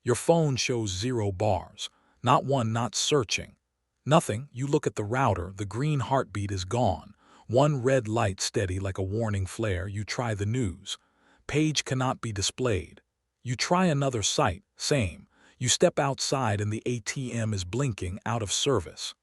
Your phone shows 0 bars. Not one, not searching. Nothing. You look at the router, the green heartbeat is gone. One red light steady like a warning flare. You try the news. Page cannot be displayed. You try another site, same. You step outside and the ATM is blinking, out of service.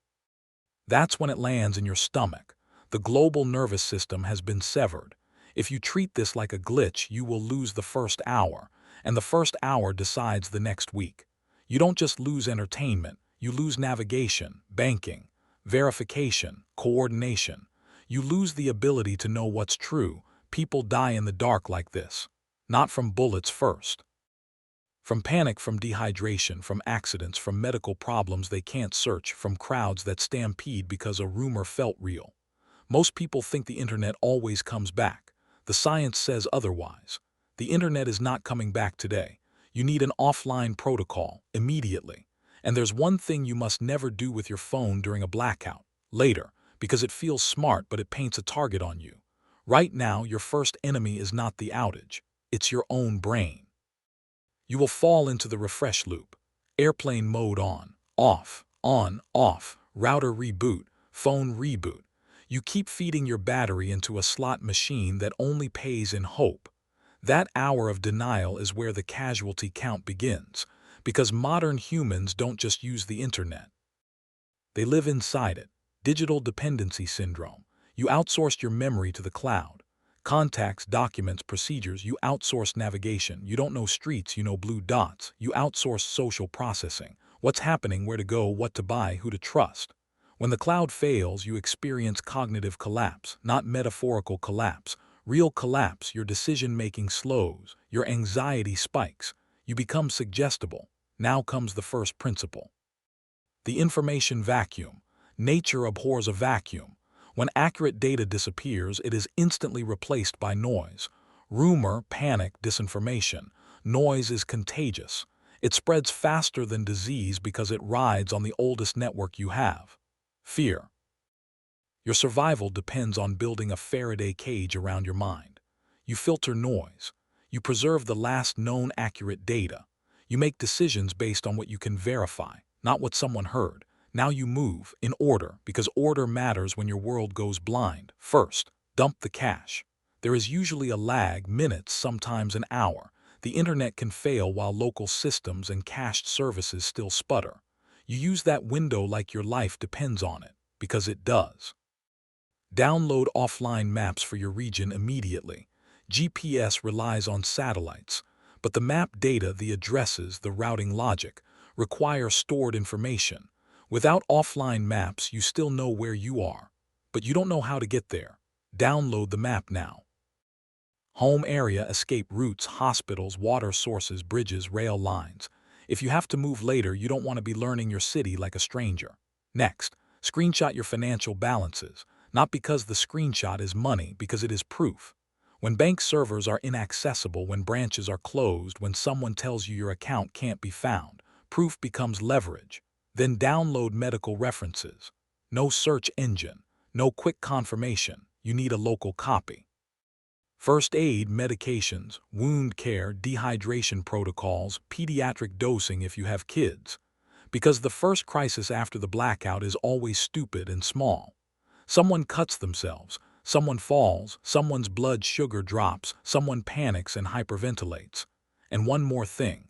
That's when it lands in your stomach. The global nervous system has been severed. If you treat this like a glitch, you will lose the first hour, and the first hour decides the next week. You don't just lose entertainment, you lose navigation, banking, verification, coordination. You lose the ability to know what's true. People die in the dark like this. Not from bullets first. From panic, from dehydration, from accidents, from medical problems they can't search, from crowds that stampede because a rumor felt real. Most people think the internet always comes back. The science says otherwise. The internet is not coming back today. You need an offline protocol, immediately. And there's one thing you must never do with your phone during a blackout. Later, because it feels smart but it paints a target on you. Right now, your first enemy is not the outage. It's your own brain. You will fall into the refresh loop. Airplane mode on, off, router reboot, phone reboot. You keep feeding your battery into a slot machine that only pays in hope. That hour of denial is where the casualty count begins, because modern humans don't just use the internet. They live inside it. Digital dependency syndrome. You outsourced your memory to the cloud. Contacts, documents, procedures, you outsource navigation. You don't know streets, you know blue dots. You outsource social processing. What's happening, where to go, what to buy, who to trust. When the cloud fails, you experience cognitive collapse, not metaphorical collapse. Real collapse. Your decision-making slows. Your anxiety spikes. You become suggestible. Now comes the first principle. The information vacuum. Nature abhors a vacuum. When accurate data disappears, it is instantly replaced by noise. Rumor, panic, disinformation. Noise is contagious. It spreads faster than disease because it rides on the oldest network you have. Fear. Your survival depends on building a Faraday cage around your mind. You filter noise. You preserve the last known accurate data. You make decisions based on what you can verify, not what someone heard. Now you move, in order, because order matters when your world goes blind. First, dump the cache. There is usually a lag, minutes, sometimes an hour. The internet can fail while local systems and cached services still sputter. You use that window like your life depends on it, because it does. Download offline maps for your region immediately. GPS relies on satellites, but the map data, the addresses, the routing logic, require stored information. Without offline maps, you still know where you are, but you don't know how to get there. Download the map now. Home area, escape routes, hospitals, water sources, bridges, rail lines. If you have to move later, you don't want to be learning your city like a stranger. Next, screenshot your financial balances, not because the screenshot is money, because it is proof. When bank servers are inaccessible, when branches are closed, when someone tells you your account can't be found, proof becomes leverage. Then download medical references. No search engine, no quick confirmation. You need a local copy. First aid, medications, wound care, dehydration protocols, pediatric dosing if you have kids. Because the first crisis after the blackout is always stupid and small. Someone cuts themselves, someone falls, someone's blood sugar drops, someone panics and hyperventilates. And one more thing.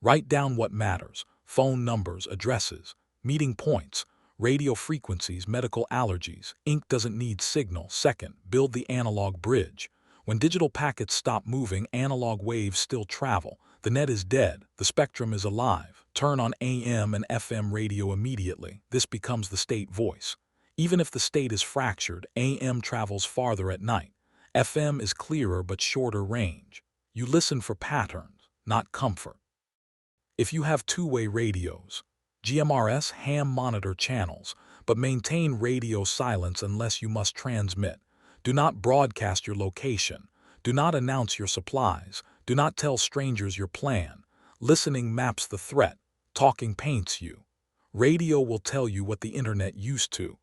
Write down what matters. Phone numbers, addresses, meeting points, radio frequencies, medical allergies. Ink doesn't need signal. Second, build the analog bridge. When digital packets stop moving, analog waves still travel. The net is dead. The spectrum is alive. Turn on AM and FM radio immediately. This becomes the state voice. Even if the state is fractured, AM travels farther at night. FM is clearer but shorter range. You listen for patterns, not comfort. If you have two-way radios, GMRS, ham monitor channels, but maintain radio silence unless you must transmit. Do not broadcast your location. Do not announce your supplies. Do not tell strangers your plan. Listening maps the threat. Talking paints you. Radio will tell you what the internet used to.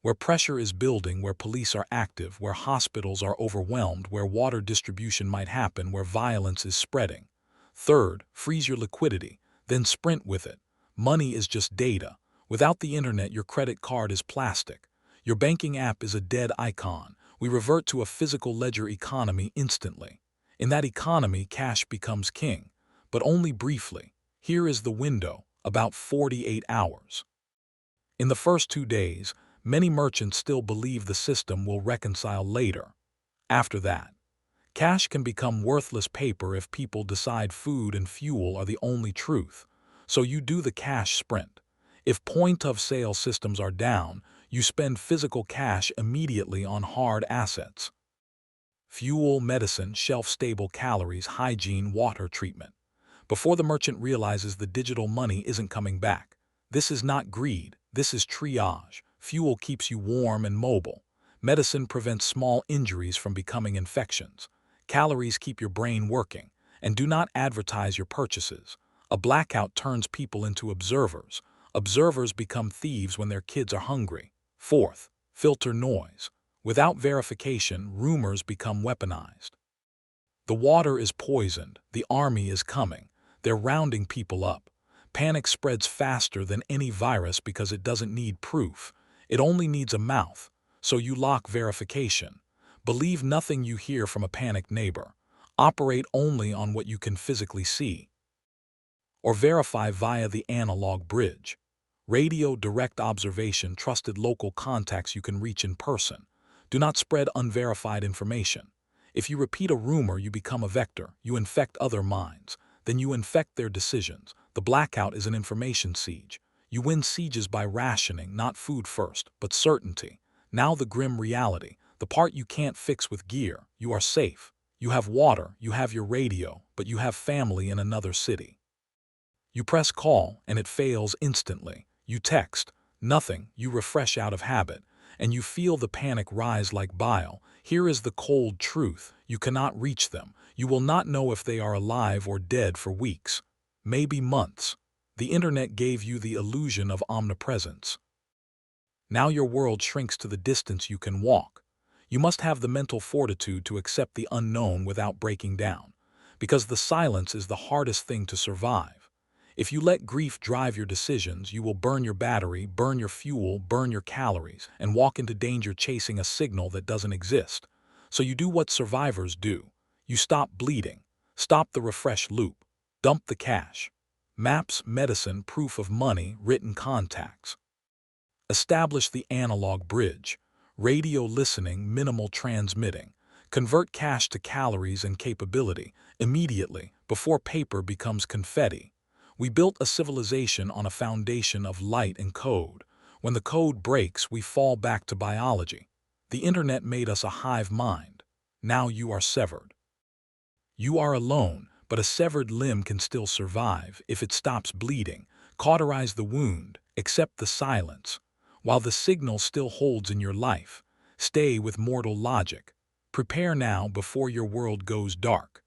Where pressure is building, where police are active, where hospitals are overwhelmed, where water distribution might happen, where violence is spreading. Third, freeze your liquidity, then sprint with it. Money is just data. Without the internet, your credit card is plastic. Your banking app is a dead icon. We revert to a physical ledger economy instantly. In that economy, cash becomes king, but only briefly. Here is the window, about 48 hours. In the first 2 days, many merchants still believe the system will reconcile later. After that, cash can become worthless paper if people decide food and fuel are the only truth. So you do the cash sprint. If point-of-sale systems are down, you spend physical cash immediately on hard assets. Fuel, medicine, shelf-stable calories, hygiene, water treatment. Before the merchant realizes the digital money isn't coming back. This is not greed, this is triage. Fuel keeps you warm and mobile. Medicine prevents small injuries from becoming infections. Calories keep your brain working. And do not advertise your purchases. A blackout turns people into observers. Observers become thieves when their kids are hungry. Fourth, filter noise. Without verification, rumors become weaponized. The water is poisoned. The army is coming. They're rounding people up. Panic spreads faster than any virus because it doesn't need proof. It only needs a mouth. So you lock verification. Believe nothing you hear from a panicked neighbor. Operate only on what you can physically see. Or verify via the analog bridge. Radio direct observation, trusted local contacts you can reach in person. Do not spread unverified information. If you repeat a rumor, you become a vector. You infect other minds. Then you infect their decisions. The blackout is an information siege. You win sieges by rationing, not food first, but certainty. Now the grim reality, the part you can't fix with gear. You are safe. You have water, you have your radio, but you have family in another city. You press call, and it fails instantly. You text, nothing, you refresh out of habit, and you feel the panic rise like bile. Here is the cold truth. You cannot reach them. You will not know if they are alive or dead for weeks, maybe months. The internet gave you the illusion of omnipresence. Now your world shrinks to the distance you can walk. You must have the mental fortitude to accept the unknown without breaking down, because the silence is the hardest thing to survive. If you let grief drive your decisions, you will burn your battery, burn your fuel, burn your calories, and walk into danger chasing a signal that doesn't exist. So you do what survivors do. You stop bleeding. Stop the refresh loop. Dump the cash. Maps, medicine, proof of money, written contacts. Establish the analog bridge. Radio listening, minimal transmitting. Convert cash to calories and capability immediately before paper becomes confetti. We built a civilization on a foundation of light and code. When the code breaks, we fall back to biology. The internet made us a hive mind. Now you are severed. You are alone, but a severed limb can still survive if it stops bleeding. Cauterize the wound, accept the silence. While the signal still holds in your life, stay with mortal logic. Prepare now before your world goes dark.